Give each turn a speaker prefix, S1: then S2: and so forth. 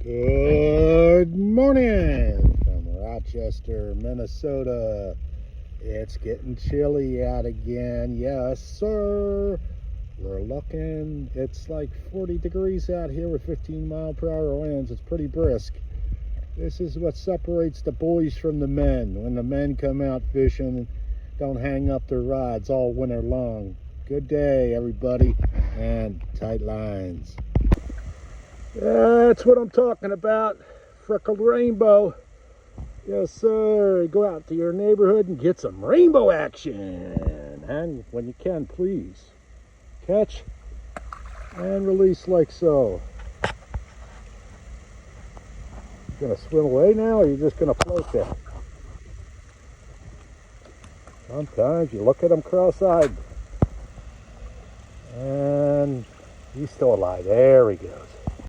S1: Good morning from Rochester, Minnesota. It's getting chilly out again. Yes, sir. We're looking, it's like 40 degrees out here with 15-mile-per-hour winds. It's pretty brisk. This is what separates the boys from the men. When the men come out fishing, don't hang up their rods all winter long. Good day, everybody, and tight lines. That's what I'm talking about. Freckled rainbow. Yes, sir. Go out to your neighborhood and get some rainbow action. And when you can, please catch and release like so. You gonna swim away now, or are you just gonna float there? Sometimes you look at them cross-eyed. And he's still alive. There he goes.